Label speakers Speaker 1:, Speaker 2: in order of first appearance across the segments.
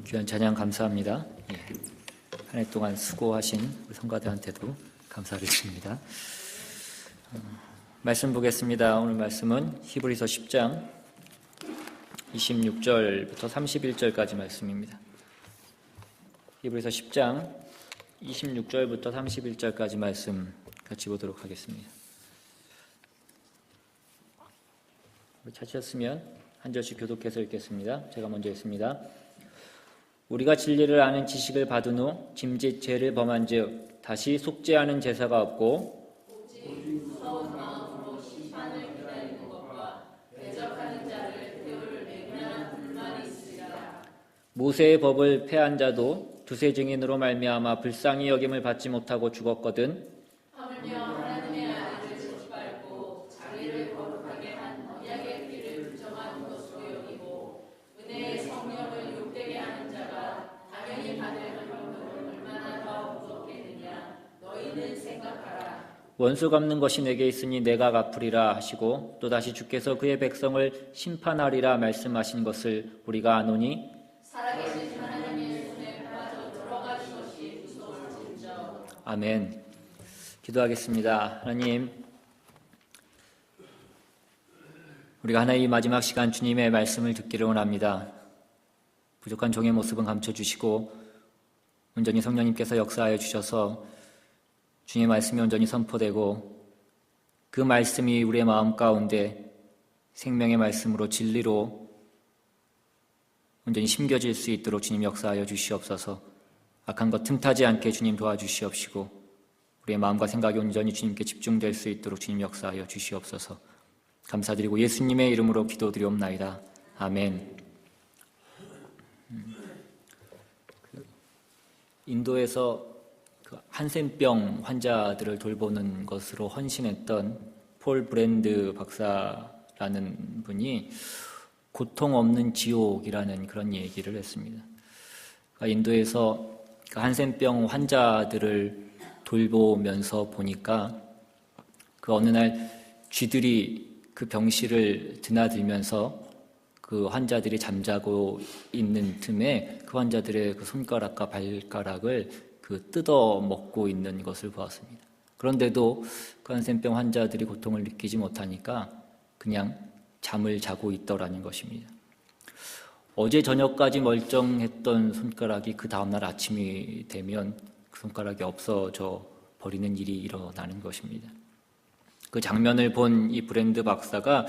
Speaker 1: 귀한 찬양 감사합니다. 한 해 동안 수고하신 우리 성가대한테도 감사를 드립니다. 말씀 보겠습니다. 오늘 말씀은 히브리서 10장 26절부터 31절까지 말씀입니다. 히브리서 10장 26절부터 31절까지 말씀 같이 보도록 하겠습니다. 찾으셨으면 한 절씩 교독해서 읽겠습니다. 제가 먼저 읽습니다. 우리가 진리를 아는 지식을 받은 후 짐짓 죄를 범한 즉 다시 속죄하는 제사가 없고 오직 무서운 마음으로 심판을 기다리는 것과 대적하는 자를 배울 맹렬한 불만이 있으리라. 모세의 법을 폐한 자도 두세 증인으로 말미암아 불쌍히 여김을 받지 못하고 죽었거든. 하물며 하나님의 아들을 짓밟고 자기를 거룩하게 한 언약의 피를 부정한 것으로 여기고 은혜의 성령을 욕되게 하는 자가 당연히 받을 형벌은 얼마나 더 무겁겠느냐. 너희는 생각하라. 원수 갚는 것이 내게 있으니 내가 갚으리라 하시고 또다시 주께서 그의 백성을 심판하리라 말씀하신 것을 우리가 아노니 살아계신 하나님의 손에 빠져 들어가는 것이 무서울진저. 아멘. 기도하겠습니다. 하나님, 우리가 하나의 마지막 시간 주님의 말씀을 듣기를 원합니다. 부족한 종의 모습은 감춰주시고 온전히 성령님께서 역사하여 주셔서 주님의 말씀이 온전히 선포되고 그 말씀이 우리의 마음 가운데 생명의 말씀으로 진리로 온전히 심겨질 수 있도록 주님 역사하여 주시옵소서. 악한 것 틈타지 않게 주님 도와주시옵시고 우리의 마음과 생각이 온전히 주님께 집중될 수 있도록 주님 역사하여 주시옵소서. 감사드리고 예수님의 이름으로 기도드리옵나이다. 아멘. 인도에서 한센병 환자들을 돌보는 것으로 헌신했던 폴 브랜드 박사라는 분이 고통 없는 지옥이라는 그런 얘기를 했습니다. 인도에서 한센병 환자들을 돌보면서 보니까 그 어느 날 쥐들이 그 병실을 드나들면서 그 환자들이 잠자고 있는 틈에 그 환자들의 그 손가락과 발가락을 뜯어 먹고 있는 것을 보았습니다. 그런데도 그 한센병 환자들이 고통을 느끼지 못하니까 그냥 잠을 자고 있더라는 것입니다. 어제 저녁까지 멀쩡했던 손가락이 그 다음날 아침이 되면 그 손가락이 없어져 버리는 일이 일어나는 것입니다. 그 장면을 본 이 브랜드 박사가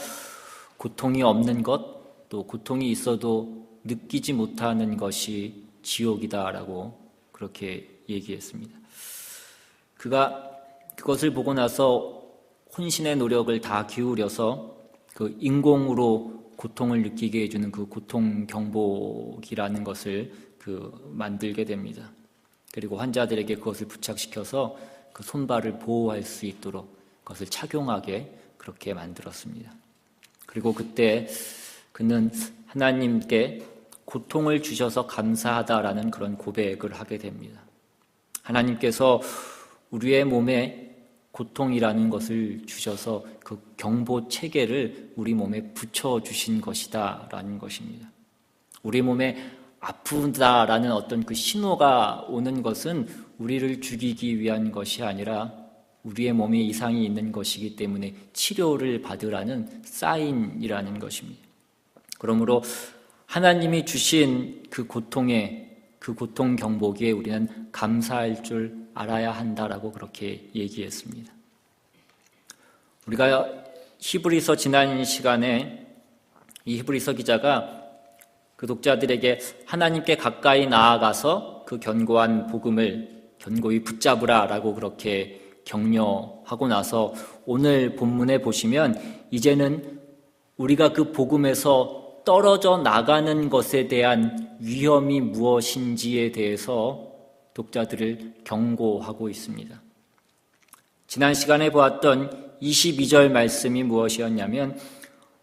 Speaker 1: 고통이 없는 것, 또 고통이 있어도 느끼지 못하는 것이 지옥이다라고 그렇게 얘기했습니다. 그가 그것을 보고 나서 혼신의 노력을 다 기울여서 그 인공으로 고통을 느끼게 해주는 그 고통 경보기라는 것을 만들게 됩니다. 그리고 환자들에게 그것을 부착시켜서 그 손발을 보호할 수 있도록 그것을 착용하게 그렇게 만들었습니다. 그리고 그때 그는 하나님께 고통을 주셔서 감사하다라는 그런 고백을 하게 됩니다. 하나님께서 우리의 몸에 고통이라는 것을 주셔서 그 경보 체계를 우리 몸에 붙여주신 것이다 라는 것입니다. 우리 몸에 아프다라는 어떤 그 신호가 오는 것은 우리를 죽이기 위한 것이 아니라 우리의 몸에 이상이 있는 것이기 때문에 치료를 받으라는 사인이라는 것입니다. 그러므로 하나님이 주신 그 고통 경보기에 우리는 감사할 줄 알아야 한다라고 그렇게 얘기했습니다. 우리가 히브리서 지난 시간에 이 히브리서 기자가 그 독자들에게 하나님께 가까이 나아가서 그 견고한 복음을 견고히 붙잡으라라고 그렇게 격려하고 나서 오늘 본문에 보시면 이제는 우리가 그 복음에서 떨어져 나가는 것에 대한 위험이 무엇인지에 대해서 독자들을 경고하고 있습니다. 지난 시간에 보았던 22절 말씀이 무엇이었냐면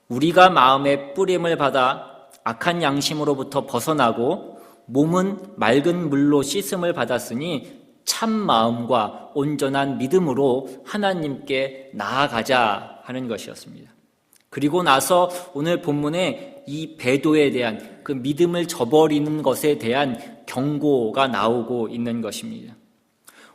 Speaker 1: 우리가 마음의 뿌림을 받아 악한 양심으로부터 벗어나고 몸은 맑은 물로 씻음을 받았으니 참 마음과 온전한 믿음으로 하나님께 나아가자 하는 것이었습니다. 그리고 나서 오늘 본문에 이 배도에 대한 그 믿음을 저버리는 것에 대한 경고가 나오고 있는 것입니다.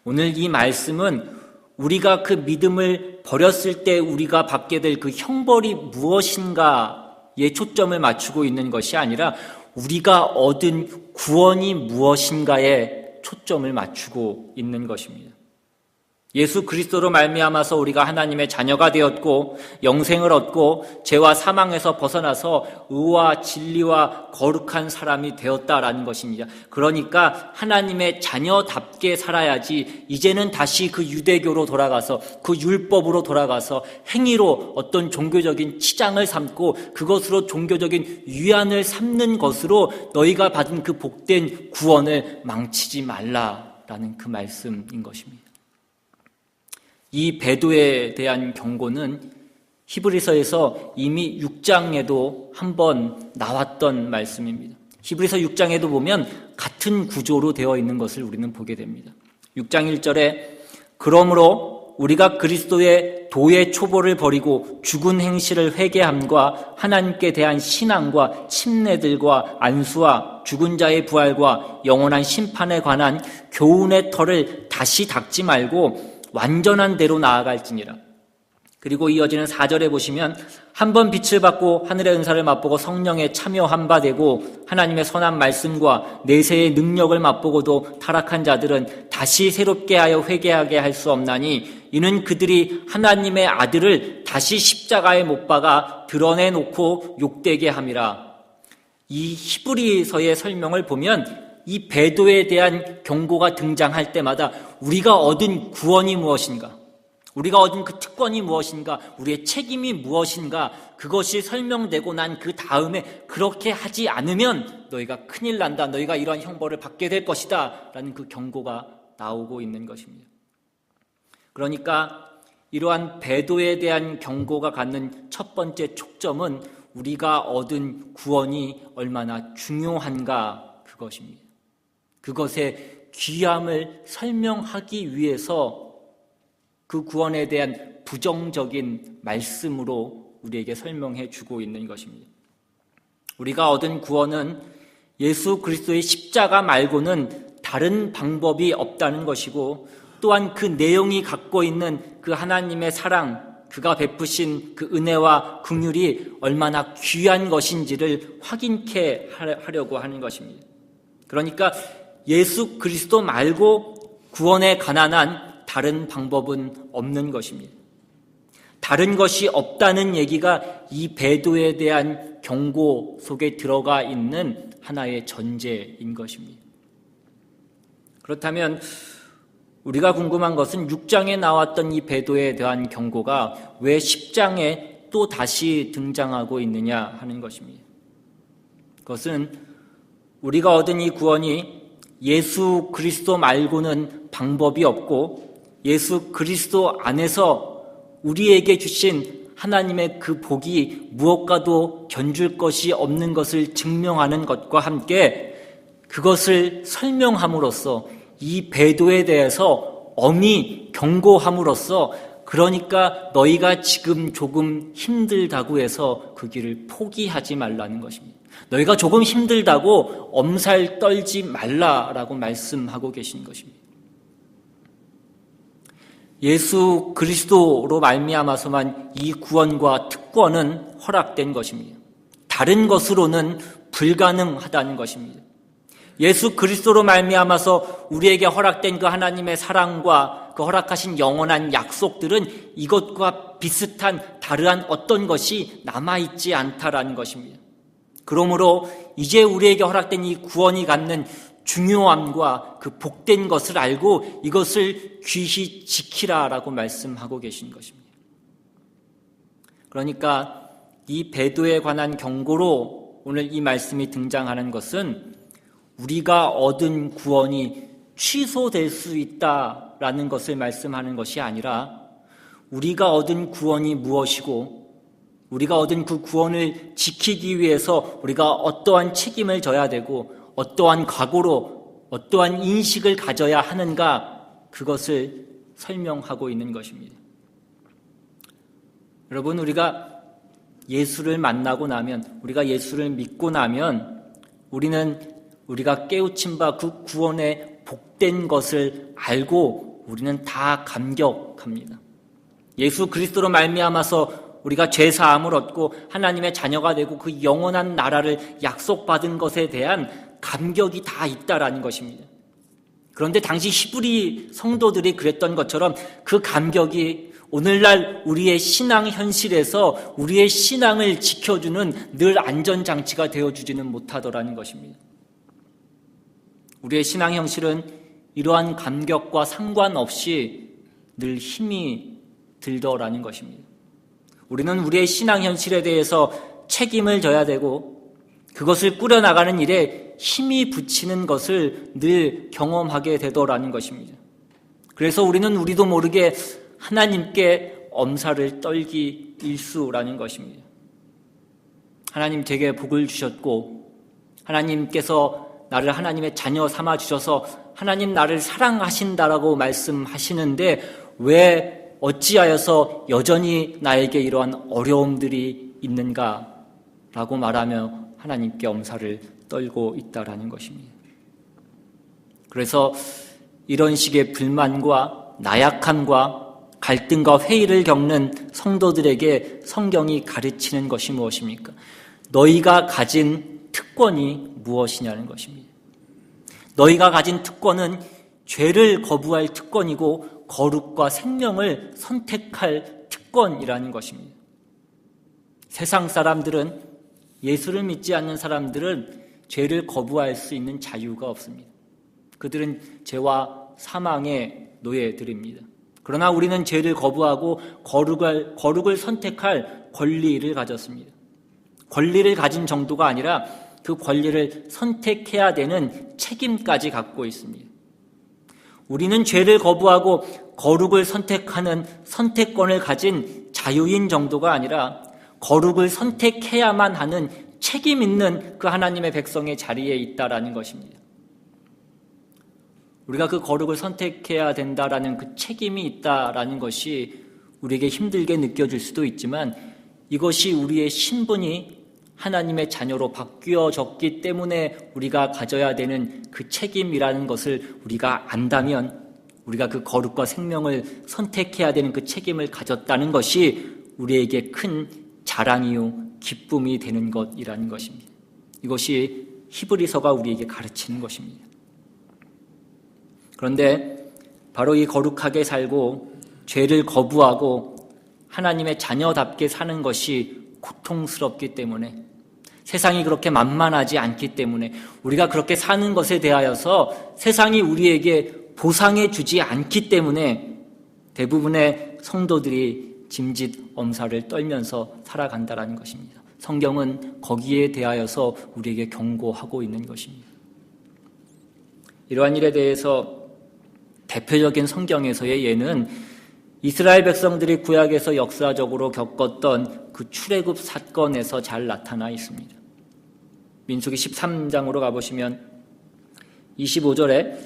Speaker 1: 오늘 이 말씀은 우리가 그 믿음을 버렸을 때 우리가 받게 될 그 형벌이 무엇인가에 초점을 맞추고 있는 것이 아니라 우리가 얻은 구원이 무엇인가에 초점을 맞추고 있는 것입니다. 예수 그리스도로 말미암아서 우리가 하나님의 자녀가 되었고 영생을 얻고 죄와 사망에서 벗어나서 의와 진리와 거룩한 사람이 되었다라는 것입니다. 그러니까 하나님의 자녀답게 살아야지 이제는 다시 그 유대교로 돌아가서 그 율법으로 돌아가서 행위로 어떤 종교적인 치장을 삼고 그것으로 종교적인 위안을 삼는 것으로 너희가 받은 그 복된 구원을 망치지 말라라는 그 말씀인 것입니다. 이 배도에 대한 경고는 히브리서에서 이미 6장에도 한번 나왔던 말씀입니다. 히브리서 6장에도 보면 같은 구조로 되어 있는 것을 우리는 보게 됩니다. 6장 1절에 그러므로 우리가 그리스도의 도의 초보를 버리고 죽은 행실을 회개함과 하나님께 대한 신앙과 침례들과 안수와 죽은 자의 부활과 영원한 심판에 관한 교훈의 털을 다시 닦지 말고 완전한 대로 나아갈지니라. 그리고 이어지는 4절에 보시면 한 번 빛을 받고 하늘의 은사를 맛보고 성령에 참여한 바 되고 하나님의 선한 말씀과 내세의 능력을 맛보고도 타락한 자들은 다시 새롭게 하여 회개하게 할 수 없나니 이는 그들이 하나님의 아들을 다시 십자가에 못 박아 드러내놓고 욕되게 함이라. 이 히브리서의 설명을 보면 이 배도에 대한 경고가 등장할 때마다 우리가 얻은 구원이 무엇인가, 우리가 얻은 그 특권이 무엇인가, 우리의 책임이 무엇인가, 그것이 설명되고 난 그 다음에 그렇게 하지 않으면 너희가 큰일 난다, 너희가 이러한 형벌을 받게 될 것이다 라는 그 경고가 나오고 있는 것입니다. 그러니까 이러한 배도에 대한 경고가 갖는 첫 번째 촉점은 우리가 얻은 구원이 얼마나 중요한가 그것입니다. 그것의 귀함을 설명하기 위해서 그 구원에 대한 부정적인 말씀으로 우리에게 설명해 주고 있는 것입니다. 우리가 얻은 구원은 예수 그리스도의 십자가 말고는 다른 방법이 없다는 것이고 또한 그 내용이 갖고 있는 그 하나님의 사랑, 그가 베푸신 그 은혜와 긍휼이 얼마나 귀한 것인지를 확인케 하려고 하는 것입니다. 그러니까 예수 그리스도 말고 구원에 관한 한 다른 방법은 없는 것입니다. 다른 것이 없다는 얘기가 이 배도에 대한 경고 속에 들어가 있는 하나의 전제인 것입니다. 그렇다면 우리가 궁금한 것은 6장에 나왔던 이 배도에 대한 경고가 왜 10장에 또 다시 등장하고 있느냐 하는 것입니다. 그것은 우리가 얻은 이 구원이 예수 그리스도 말고는 방법이 없고 예수 그리스도 안에서 우리에게 주신 하나님의 그 복이 무엇과도 견줄 것이 없는 것을 증명하는 것과 함께 그것을 설명함으로써 이 배도에 대해서 엄히 경고함으로써 그러니까 너희가 지금 조금 힘들다고 해서 그 길을 포기하지 말라는 것입니다. 너희가 조금 힘들다고 엄살 떨지 말라라고 말씀하고 계신 것입니다. 예수 그리스도로 말미암아서만 이 구원과 특권은 허락된 것입니다. 다른 것으로는 불가능하다는 것입니다. 예수 그리스도로 말미암아서 우리에게 허락된 그 하나님의 사랑과 그 허락하신 영원한 약속들은 이것과 비슷한 다르한 어떤 것이 남아있지 않다라는 것입니다. 그러므로 이제 우리에게 허락된 이 구원이 갖는 중요함과 그 복된 것을 알고 이것을 귀히 지키라라고 말씀하고 계신 것입니다. 그러니까 이 배도에 관한 경고로 오늘 이 말씀이 등장하는 것은 우리가 얻은 구원이 취소될 수 있다라는 것을 말씀하는 것이 아니라 우리가 얻은 구원이 무엇이고 우리가 얻은 그 구원을 지키기 위해서 우리가 어떠한 책임을 져야 되고 어떠한 각오로 어떠한 인식을 가져야 하는가 그것을 설명하고 있는 것입니다. 여러분 우리가 예수를 만나고 나면, 우리가 예수를 믿고 나면 우리는 우리가 깨우친 바 그 구원의 복된 것을 알고 우리는 다 감격합니다. 예수 그리스도로 말미암아서 우리가 죄 사함을 얻고 하나님의 자녀가 되고 그 영원한 나라를 약속받은 것에 대한 감격이 다 있다라는 것입니다. 그런데 당시 히브리 성도들이 그랬던 것처럼 그 감격이 오늘날 우리의 신앙 현실에서 우리의 신앙을 지켜주는 늘 안전장치가 되어주지는 못하더라는 것입니다. 우리의 신앙 현실은 이러한 감격과 상관없이 늘 힘이 들더라는 것입니다. 우리는 우리의 신앙 현실에 대해서 책임을 져야 되고 그것을 꾸려나가는 일에 힘이 붙이는 것을 늘 경험하게 되더라는 것입니다. 그래서 우리는 우리도 모르게 하나님께 엄살을 떨기 일수라는 것입니다. 하나님 제게 복을 주셨고 하나님께서 나를 하나님의 자녀 삼아 주셔서 하나님 나를 사랑하신다라고 말씀하시는데 왜 어찌하여서 여전히 나에게 이러한 어려움들이 있는가라고 말하며 하나님께 엄살을 떨고 있다라는 것입니다. 그래서 이런 식의 불만과 나약함과 갈등과 회의를 겪는 성도들에게 성경이 가르치는 것이 무엇입니까? 너희가 가진 특권이 무엇이냐는 것입니다. 너희가 가진 특권은 죄를 거부할 특권이고 거룩과 생명을 선택할 특권이라는 것입니다. 세상 사람들은, 예수를 믿지 않는 사람들은 죄를 거부할 수 있는 자유가 없습니다. 그들은 죄와 사망의 노예들입니다. 그러나 우리는 죄를 거부하고 거룩을 선택할 권리를 가졌습니다. 권리를 가진 정도가 아니라 그 권리를 선택해야 되는 책임까지 갖고 있습니다. 우리는 죄를 거부하고 거룩을 선택하는 선택권을 가진 자유인 정도가 아니라 거룩을 선택해야만 하는 책임 있는 그 하나님의 백성의 자리에 있다라는 것입니다. 우리가 그 거룩을 선택해야 된다라는 그 책임이 있다라는 것이 우리에게 힘들게 느껴질 수도 있지만 이것이 우리의 신분이 하나님의 자녀로 바뀌어졌기 때문에 우리가 가져야 되는 그 책임이라는 것을 우리가 안다면 우리가 그 거룩과 생명을 선택해야 되는 그 책임을 가졌다는 것이 우리에게 큰 자랑이요 기쁨이 되는 것이라는 것입니다. 이것이 히브리서가 우리에게 가르치는 것입니다. 그런데 바로 이 거룩하게 살고 죄를 거부하고 하나님의 자녀답게 사는 것이 고통스럽기 때문에, 세상이 그렇게 만만하지 않기 때문에, 우리가 그렇게 사는 것에 대하여서 세상이 우리에게 보상해 주지 않기 때문에 대부분의 성도들이 짐짓 엄살을 떨면서 살아간다는 것입니다. 성경은 거기에 대하여서 우리에게 경고하고 있는 것입니다. 이러한 일에 대해서 대표적인 성경에서의 예는 이스라엘 백성들이 구약에서 역사적으로 겪었던 그 출애굽 사건에서 잘 나타나 있습니다. 민수기 13장으로 가보시면 25절에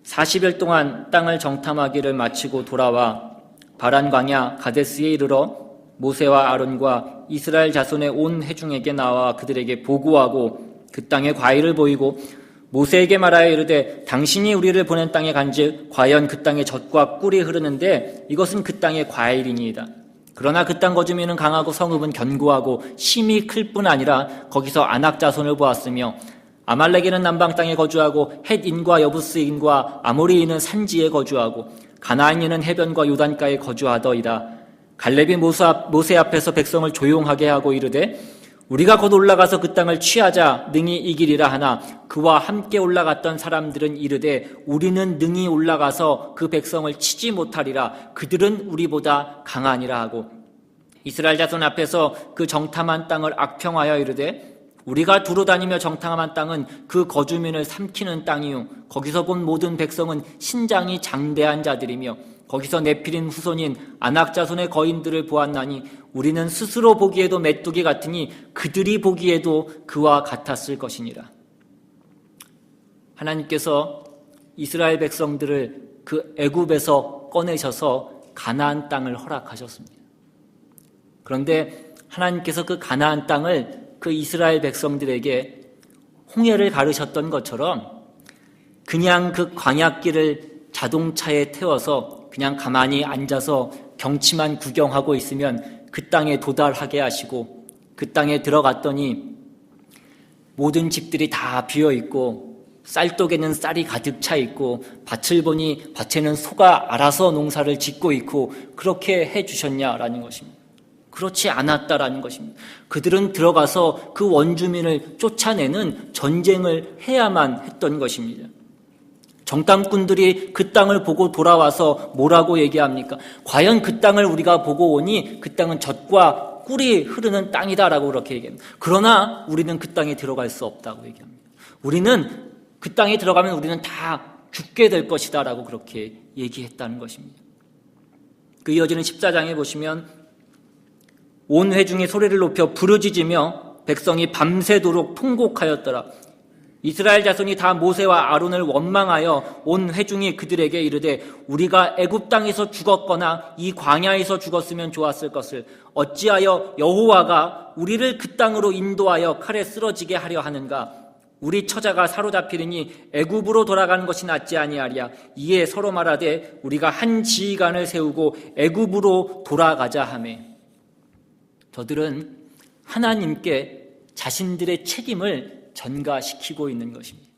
Speaker 1: 40일 동안 땅을 정탐하기를 마치고 돌아와 바란 광야 가데스에 이르러 모세와 아론과 이스라엘 자손의 온 회중에게 나와 그들에게 보고하고 그 땅에 과일을 보이고 모세에게 말하여 이르되 당신이 우리를 보낸 땅에 간즉 과연 그 땅에 젖과 꿀이 흐르는데 이것은 그 땅의 과일이니이다. 그러나 그 땅 거주민은 강하고 성읍은 견고하고 심이 클 뿐 아니라 거기서 아낙 자손을 보았으며 아말렉인은 남방 땅에 거주하고 헷인과 여부스인과 아모리인은 산지에 거주하고 가나안인은 해변과 요단가에 거주하더이다. 갈렙이 모세 앞에서 백성을 조용하게 하고 이르되 우리가 곧 올라가서 그 땅을 취하자 능히 이기리라 하나 그와 함께 올라갔던 사람들은 이르되 우리는 능히 올라가서 그 백성을 치지 못하리라. 그들은 우리보다 강하니라 하고 이스라엘 자손 앞에서 그 정탐한 땅을 악평하여 이르되 우리가 두루 다니며 정탐한 땅은 그 거주민을 삼키는 땅이요 거기서 본 모든 백성은 신장이 장대한 자들이며 거기서 네피림 후손인 아낙 자손의 거인들을 보았나니 우리는 스스로 보기에도 메뚜기 같으니 그들이 보기에도 그와 같았을 것이니라. 하나님께서 이스라엘 백성들을 그 애굽에서 꺼내셔서 가나안 땅을 허락하셨습니다. 그런데 하나님께서 그 가나안 땅을 그 이스라엘 백성들에게 홍해를 가르셨던 것처럼 그냥 그 광야길을 자동차에 태워서 그냥 가만히 앉아서 경치만 구경하고 있으면 그 땅에 도달하게 하시고, 그 땅에 들어갔더니 모든 집들이 다 비어있고 쌀독에는 쌀이 가득 차 있고 밭을 보니 밭에는 소가 알아서 농사를 짓고 있고, 그렇게 해주셨냐라는 것입니다. 그렇지 않았다라는 것입니다. 그들은 들어가서 그 원주민을 쫓아내는 전쟁을 해야만 했던 것입니다. 정탐꾼들이 그 땅을 보고 돌아와서 뭐라고 얘기합니까? 과연 그 땅을 우리가 보고 오니 그 땅은 젖과 꿀이 흐르는 땅이다라고 그렇게 얘기합니다. 그러나 우리는 그 땅에 들어갈 수 없다고 얘기합니다. 우리는 그 땅에 들어가면 우리는 다 죽게 될 것이다라고 그렇게 얘기했다는 것입니다. 그 이어지는 14장에 보시면 온 회중이 소리를 높여 부르짖으며 백성이 밤새도록 통곡하였더라. 이스라엘 자손이 다 모세와 아론을 원망하여 온 회중이 그들에게 이르되 우리가 애굽 땅에서 죽었거나 이 광야에서 죽었으면 좋았을 것을 어찌하여 여호와가 우리를 그 땅으로 인도하여 칼에 쓰러지게 하려 하는가? 우리 처자가 사로잡히리니 애굽으로 돌아가는 것이 낫지 아니하리야. 이에 서로 말하되 우리가 한 지휘관을 세우고 애굽으로 돌아가자 하매. 저들은 하나님께 자신들의 책임을 전가시키고 있는 것입니다.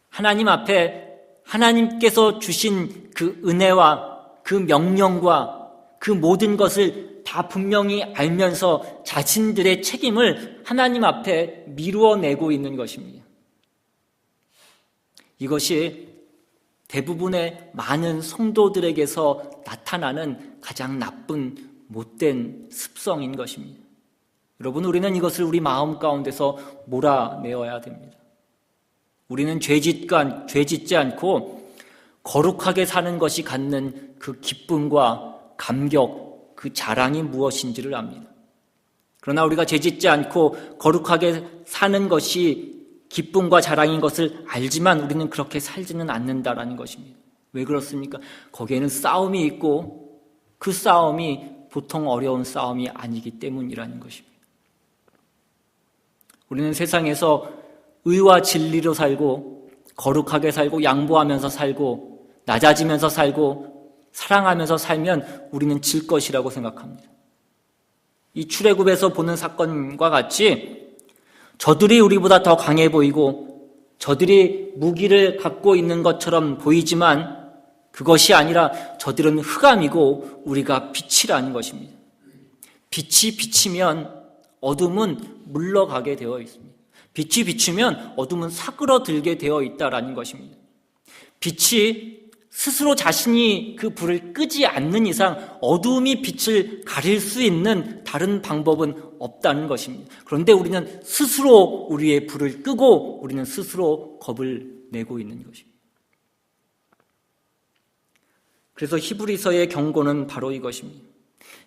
Speaker 1: 하나님 앞에 하나님께서 주신 그 은혜와 그 명령과 그 모든 것을 다 분명히 알면서 자신들의 책임을 하나님 앞에 미루어내고 있는 것입니다. 이것이 대부분의 많은 성도들에게서 나타나는 가장 나쁜 못된 습성인 것입니다. 여러분, 우리는 이것을 우리 마음 가운데서 몰아내어야 됩니다. 우리는 죄 짓지 않고 거룩하게 사는 것이 갖는 그 기쁨과 감격, 그 자랑이 무엇인지를 압니다. 그러나 우리가 죄 짓지 않고 거룩하게 사는 것이 기쁨과 자랑인 것을 알지만 우리는 그렇게 살지는 않는다라는 것입니다. 왜 그렇습니까? 거기에는 싸움이 있고 그 싸움이 보통 어려운 싸움이 아니기 때문이라는 것입니다. 우리는 세상에서 의와 진리로 살고 거룩하게 살고 양보하면서 살고 낮아지면서 살고 사랑하면서 살면 우리는 질 것이라고 생각합니다. 이 출애굽에서 보는 사건과 같이 저들이 우리보다 더 강해 보이고 저들이 무기를 갖고 있는 것처럼 보이지만 그것이 아니라 저들은 흑암이고 우리가 빛이라는 것입니다. 빛이 비치면 어둠은 물러가게 되어 있습니다. 빛이 비추면 어둠은 사그러들게 되어 있다라는 것입니다. 빛이 스스로 자신이 그 불을 끄지 않는 이상 어둠이 빛을 가릴 수 있는 다른 방법은 없다는 것입니다. 그런데 우리는 스스로 우리의 불을 끄고 우리는 스스로 겁을 내고 있는 것입니다. 그래서 히브리서의 경고는 바로 이것입니다.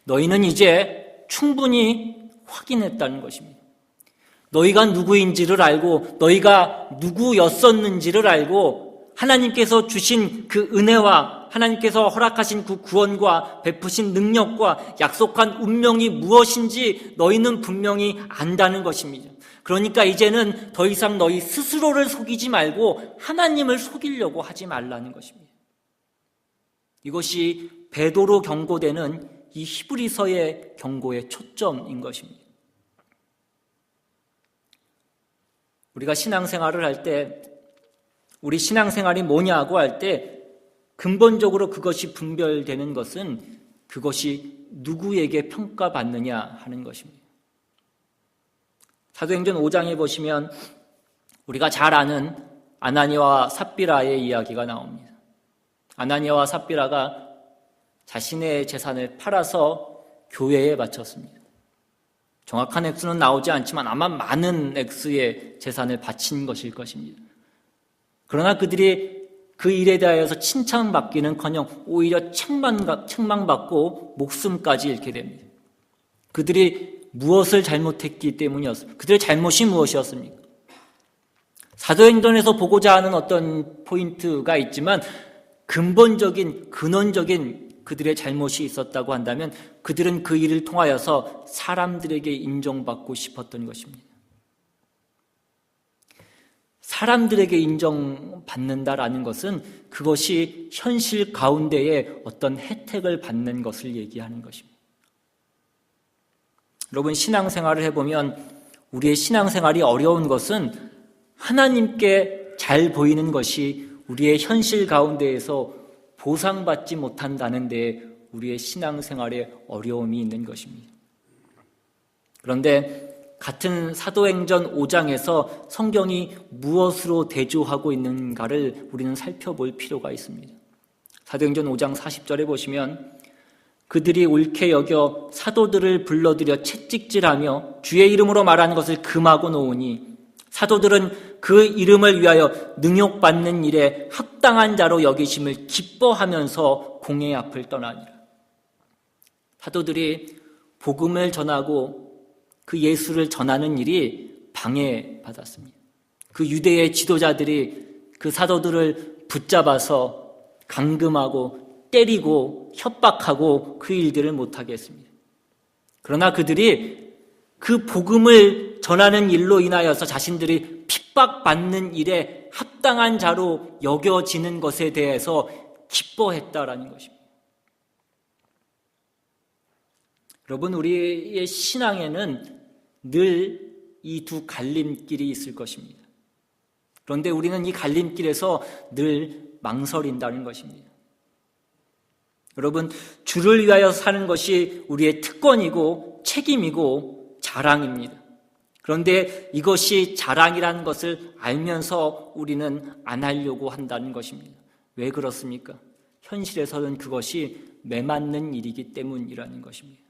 Speaker 1: 너희는 이제 충분히 확인했다는 것입니다. 너희가 누구인지를 알고 너희가 누구였었는지를 알고 하나님께서 주신 그 은혜와 하나님께서 허락하신 그 구원과 베푸신 능력과 약속한 운명이 무엇인지 너희는 분명히 안다는 것입니다. 그러니까 이제는 더 이상 너희 스스로를 속이지 말고 하나님을 속이려고 하지 말라는 것입니다. 이것이 베드로 경고되는 이 히브리서의 경고의 초점인 것입니다. 우리가 신앙생활을 할 때 우리 신앙생활이 뭐냐고 할 때 근본적으로 그것이 분별되는 것은 그것이 누구에게 평가받느냐 하는 것입니다. 사도행전 5장에 보시면 우리가 잘 아는 아나니아와 삽비라의 이야기가 나옵니다. 아나니아와 삽비라가 자신의 재산을 팔아서 교회에 바쳤습니다. 정확한 액수는 나오지 않지만 아마 많은 액수의 재산을 바친 것일 것입니다. 그러나 그들이 그 일에 대하여서 칭찬받기는커녕 오히려 책망받고 목숨까지 잃게 됩니다. 그들이 무엇을 잘못했기 때문이었습니까? 그들의 잘못이 무엇이었습니까? 사도행전에서 보고자 하는 어떤 포인트가 있지만 근본적인 근원적인 그들의 잘못이 있었다고 한다면 그들은 그 일을 통하여서 사람들에게 인정받고 싶었던 것입니다. 사람들에게 인정받는다라는 것은 그것이 현실 가운데에 어떤 혜택을 받는 것을 얘기하는 것입니다. 여러분, 신앙생활을 해보면 우리의 신앙생활이 어려운 것은 하나님께 잘 보이는 것이 우리의 현실 가운데에서 보상받지 못한다는 데 우리의 신앙생활에 어려움이 있는 것입니다. 그런데 같은 사도행전 5장에서 성경이 무엇으로 대조하고 있는가를 우리는 살펴볼 필요가 있습니다. 사도행전 5장 40절에 보시면 그들이 옳게 여겨 사도들을 불러들여 채찍질하며 주의 이름으로 말하는 것을 금하고 놓으니 사도들은 그 이름을 위하여 능욕받는 일에 합당한 자로 여기심을 기뻐하면서 공회 앞을 떠나니라. 사도들이 복음을 전하고 그 예수를 전하는 일이 방해받았습니다. 그 유대의 지도자들이 그 사도들을 붙잡아서 감금하고 때리고 협박하고 그 일들을 못하게 했습니다. 그러나 그들이 그 복음을 전하는 일로 인하여서 자신들이 핍박받는 일에 합당한 자로 여겨지는 것에 대해서 기뻐했다라는 것입니다. 여러분, 우리의 신앙에는 늘 이 두 갈림길이 있을 것입니다. 그런데 우리는 이 갈림길에서 늘 망설인다는 것입니다. 여러분, 주를 위하여 사는 것이 우리의 특권이고 책임이고 자랑입니다. 그런데 이것이 자랑이라는 것을 알면서 우리는 안 하려고 한다는 것입니다. 왜 그렇습니까? 현실에서는 그것이 매맞는 일이기 때문이라는 것입니다.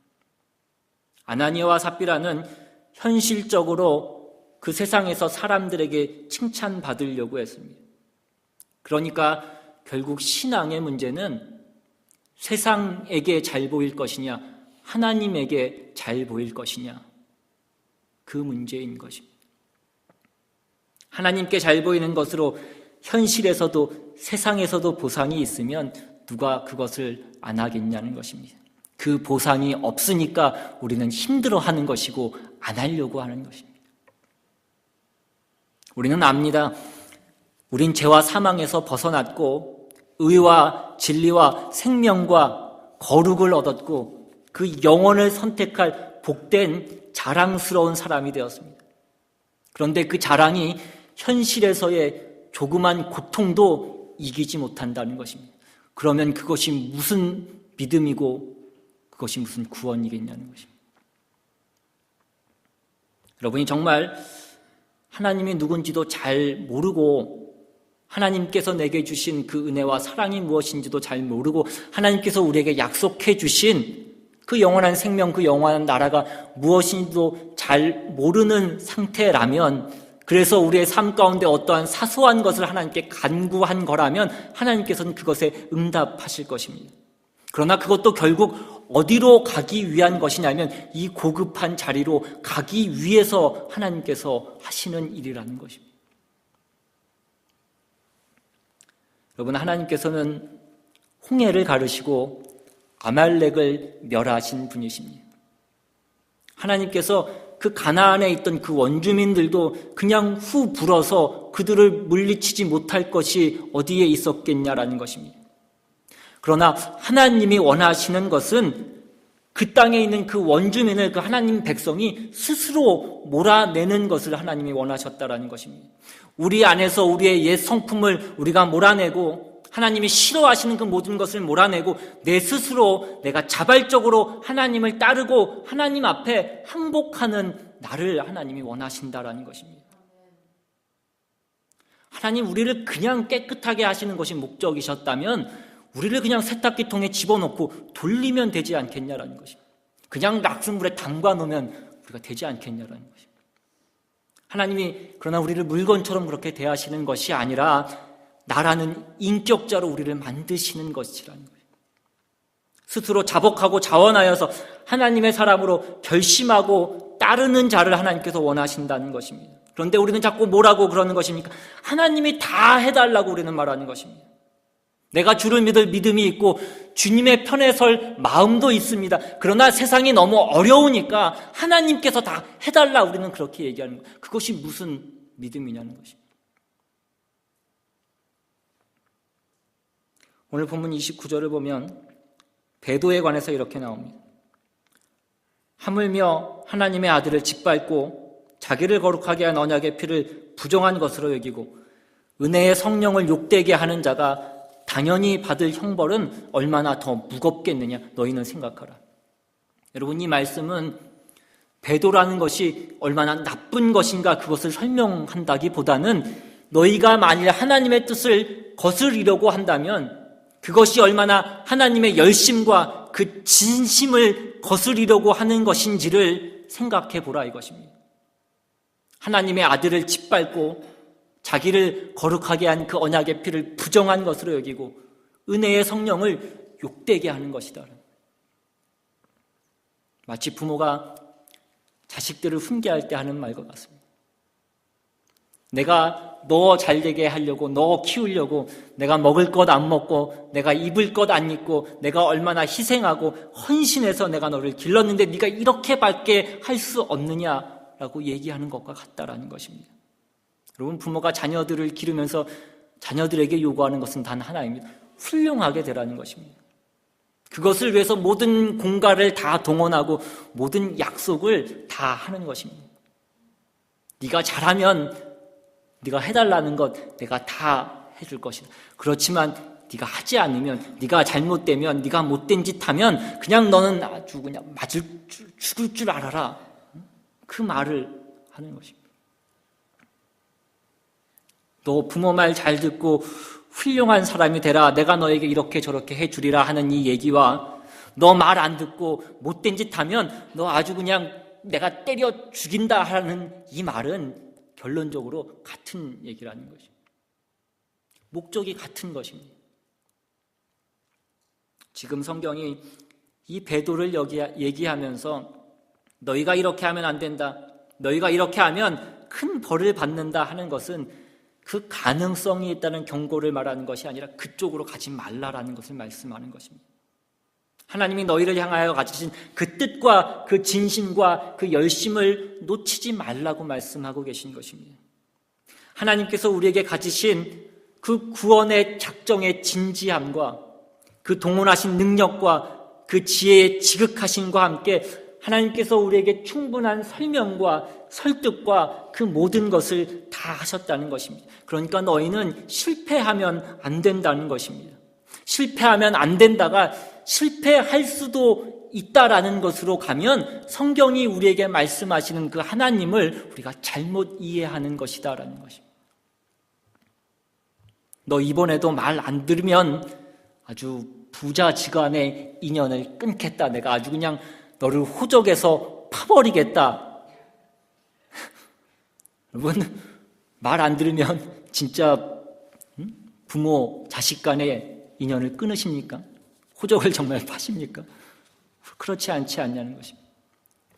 Speaker 1: 아나니아와 삽비라는 현실적으로 그 세상에서 사람들에게 칭찬받으려고 했습니다. 그러니까 결국 신앙의 문제는 세상에게 잘 보일 것이냐, 하나님에게 잘 보일 것이냐, 그 문제인 것입니다. 하나님께 잘 보이는 것으로 현실에서도 세상에서도 보상이 있으면 누가 그것을 안 하겠냐는 것입니다. 그 보상이 없으니까 우리는 힘들어하는 것이고 안 하려고 하는 것입니다. 우리는 압니다. 우린 죄와 사망에서 벗어났고 의와 진리와 생명과 거룩을 얻었고 그 영혼을 선택할 복된 자랑스러운 사람이 되었습니다. 그런데 그 자랑이 현실에서의 조그만 고통도 이기지 못한다는 것입니다. 그러면 그것이 무슨 믿음이고 그것이 무슨 구원이겠냐는 것입니다. 여러분이 정말 하나님이 누군지도 잘 모르고 하나님께서 내게 주신 그 은혜와 사랑이 무엇인지도 잘 모르고 하나님께서 우리에게 약속해 주신 그 영원한 생명, 그 영원한 나라가 무엇인지도 잘 모르는 상태라면, 그래서 우리의 삶 가운데 어떠한 사소한 것을 하나님께 간구한 거라면 하나님께서는 그것에 응답하실 것입니다. 그러나 그것도 결국 어디로 가기 위한 것이냐면 이 고급한 자리로 가기 위해서 하나님께서 하시는 일이라는 것입니다. 여러분, 하나님께서는 홍해를 가르시고 아말렉을 멸하신 분이십니다. 하나님께서 그 가나안에 있던 그 원주민들도 그냥 후 불어서 그들을 물리치지 못할 것이 어디에 있었겠냐라는 것입니다. 그러나 하나님이 원하시는 것은 그 땅에 있는 그 원주민을 그 하나님 백성이 스스로 몰아내는 것을 하나님이 원하셨다라는 것입니다. 우리 안에서 우리의 옛 성품을 우리가 몰아내고 하나님이 싫어하시는 그 모든 것을 몰아내고 내 스스로 내가 자발적으로 하나님을 따르고 하나님 앞에 항복하는 나를 하나님이 원하신다라는 것입니다. 하나님, 우리를 그냥 깨끗하게 하시는 것이 목적이셨다면 우리를 그냥 세탁기통에 집어넣고 돌리면 되지 않겠냐라는 것입니다. 그냥 낙수물에 담가 놓으면 우리가 되지 않겠냐라는 것입니다. 하나님이 그러나 우리를 물건처럼 그렇게 대하시는 것이 아니라 나라는 인격자로 우리를 만드시는 것이라는 거예요. 스스로 자복하고 자원하여서 하나님의 사람으로 결심하고 따르는 자를 하나님께서 원하신다는 것입니다. 그런데 우리는 자꾸 뭐라고 그러는 것입니까? 하나님이 다 해달라고 우리는 말하는 것입니다. 내가 주를 믿을 믿음이 있고 주님의 편에 설 마음도 있습니다. 그러나 세상이 너무 어려우니까 하나님께서 다 해달라 우리는 그렇게 얘기하는 거예요. 그것이 무슨 믿음이냐는 것입니다. 오늘 본문 29절을 보면 배도에 관해서 이렇게 나옵니다. 하물며 하나님의 아들을 짓밟고 자기를 거룩하게 한 언약의 피를 부정한 것으로 여기고 은혜의 성령을 욕되게 하는 자가 당연히 받을 형벌은 얼마나 더 무겁겠느냐 너희는 생각하라. 여러분, 이 말씀은 배도라는 것이 얼마나 나쁜 것인가 그것을 설명한다기보다는 너희가 만일 하나님의 뜻을 거스르려고 한다면 그것이 얼마나 하나님의 열심과 그 진심을 거스르려고 하는 것인지를 생각해 보라 이것입니다. 하나님의 아들을 짓밟고 자기를 거룩하게 한 그 언약의 피를 부정한 것으로 여기고 은혜의 성령을 욕되게 하는 것이다. 마치 부모가 자식들을 훈계할 때 하는 말과 같습니다. 내가 너 잘되게 하려고, 너 키우려고 내가 먹을 것 안 먹고 내가 입을 것 안 입고 내가 얼마나 희생하고 헌신해서 내가 너를 길렀는데 네가 이렇게밖에 할 수 없느냐라고 얘기하는 것과 같다라는 것입니다. 여러분, 부모가 자녀들을 기르면서 자녀들에게 요구하는 것은 단 하나입니다. 훌륭하게 되라는 것입니다. 그것을 위해서 모든 공갈을 다 동원하고 모든 약속을 다 하는 것입니다. 네가 잘하면 네가 해달라는 것 내가 다 해줄 것이다. 그렇지만 네가 하지 않으면, 네가 잘못되면, 네가 못된 짓 하면 그냥 너는 아주 그냥 죽을 줄 알아라. 그 말을 하는 것입니다. 너 부모 말 잘 듣고 훌륭한 사람이 되라. 내가 너에게 이렇게 저렇게 해주리라 하는 이 얘기와 너 말 안 듣고 못된 짓 하면 너 아주 그냥 내가 때려 죽인다 하는 이 말은 결론적으로 같은 얘기라는 것입니다. 목적이 같은 것입니다. 지금 성경이 이 배도를 얘기하면서 너희가 이렇게 하면 안 된다, 너희가 이렇게 하면 큰 벌을 받는다 하는 것은 그 가능성이 있다는 경고를 말하는 것이 아니라 그쪽으로 가지 말라라는 것을 말씀하는 것입니다. 하나님이 너희를 향하여 가지신 그 뜻과 그 진심과 그 열심을 놓치지 말라고 말씀하고 계신 것입니다. 하나님께서 우리에게 가지신 그 구원의 작정의 진지함과 그 동원하신 능력과 그 지혜의 지극하심과 함께 하나님께서 우리에게 충분한 설명과 설득과 그 모든 것을 다 하셨다는 것입니다. 그러니까 너희는 실패하면 안 된다는 것입니다. 실패하면 안 된다가 실패할 수도 있다라는 것으로 가면 성경이 우리에게 말씀하시는 그 하나님을 우리가 잘못 이해하는 것이다라는 것입니다. 너 이번에도 말 안 들으면 아주 부자지간의 인연을 끊겠다. 내가 아주 그냥 너를 호적에서 파버리겠다. 여러분, 말 안 들으면 진짜 부모, 자식 간의 인연을 끊으십니까? 호적을 정말 파십니까? 그렇지 않지 않냐는 것입니다.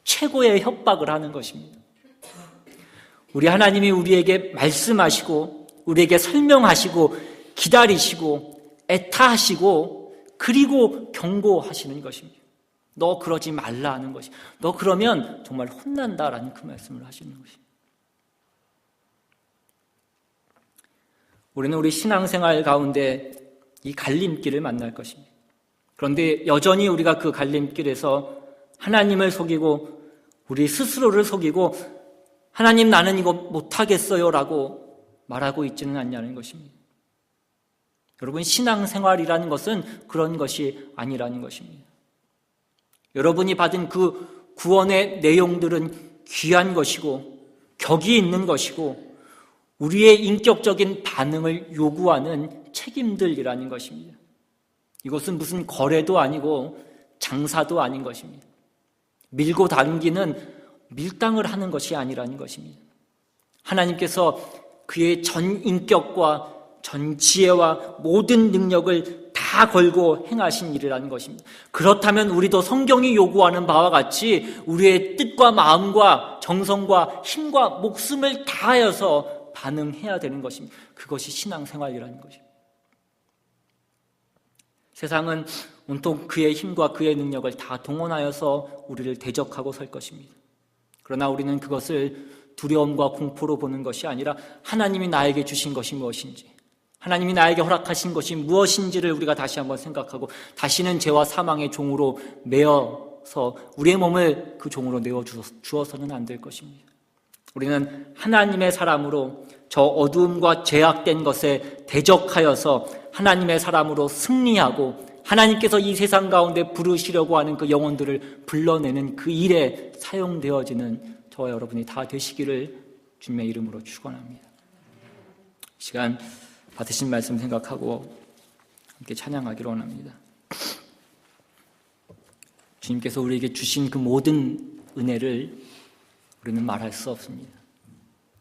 Speaker 1: 최고의 협박을 하는 것입니다. 우리 하나님이 우리에게 말씀하시고 우리에게 설명하시고 기다리시고 애타하시고 그리고 경고하시는 것입니다. 너 그러지 말라 하는 것이. 너 그러면 정말 혼난다라는 그 말씀을 하시는 것입니다. 우리는 우리 신앙생활 가운데 이 갈림길을 만날 것입니다. 그런데 여전히 우리가 그 갈림길에서 하나님을 속이고 우리 스스로를 속이고 하나님 나는 이거 못하겠어요 라고 말하고 있지는 않냐는 것입니다. 여러분, 신앙생활이라는 것은 그런 것이 아니라는 것입니다. 여러분이 받은 그 구원의 내용들은 귀한 것이고 격이 있는 것이고 우리의 인격적인 반응을 요구하는 책임들이라는 것입니다. 이것은 무슨 거래도 아니고 장사도 아닌 것입니다. 밀고 당기는 밀당을 하는 것이 아니라는 것입니다. 하나님께서 그의 전 인격과 전 지혜와 모든 능력을 다 걸고 행하신 일이라는 것입니다. 그렇다면 우리도 성경이 요구하는 바와 같이 우리의 뜻과 마음과 정성과 힘과 목숨을 다하여서 반응해야 되는 것입니다. 그것이 신앙생활이라는 것입니다. 세상은 온통 그의 힘과 그의 능력을 다 동원하여서 우리를 대적하고 설 것입니다. 그러나 우리는 그것을 두려움과 공포로 보는 것이 아니라 하나님이 나에게 주신 것이 무엇인지, 하나님이 나에게 허락하신 것이 무엇인지를 우리가 다시 한번 생각하고 다시는 죄와 사망의 종으로 매어서 우리의 몸을 그 종으로 내어 주어서는 안 될 것입니다. 우리는 하나님의 사람으로 저 어두움과 죄악된 것에 대적하여서 하나님의 사람으로 승리하고 하나님께서 이 세상 가운데 부르시려고 하는 그 영혼들을 불러내는 그 일에 사용되어지는 저와 여러분이 다 되시기를 주님의 이름으로 축원합니다. 이 시간 받으신 말씀 생각하고 함께 찬양하기로 원합니다. 주님께서 우리에게 주신 그 모든 은혜를 우리는 말할 수 없습니다.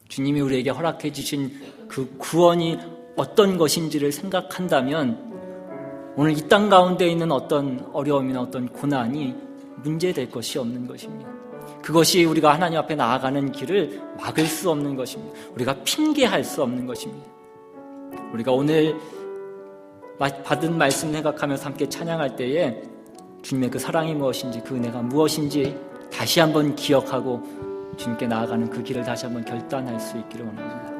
Speaker 1: 주님이 우리에게 허락해 주신 그 구원이 어떤 것인지를 생각한다면 오늘 이 땅 가운데 있는 어떤 어려움이나 어떤 고난이 문제될 것이 없는 것입니다. 그것이 우리가 하나님 앞에 나아가는 길을 막을 수 없는 것입니다. 우리가 핑계할 수 없는 것입니다. 우리가 오늘 받은 말씀 생각하면서 함께 찬양할 때에 주님의 그 사랑이 무엇인지, 그 은혜가 무엇인지 다시 한번 기억하고 주님께 나아가는 그 길을 다시 한번 결단할 수 있기를 원합니다.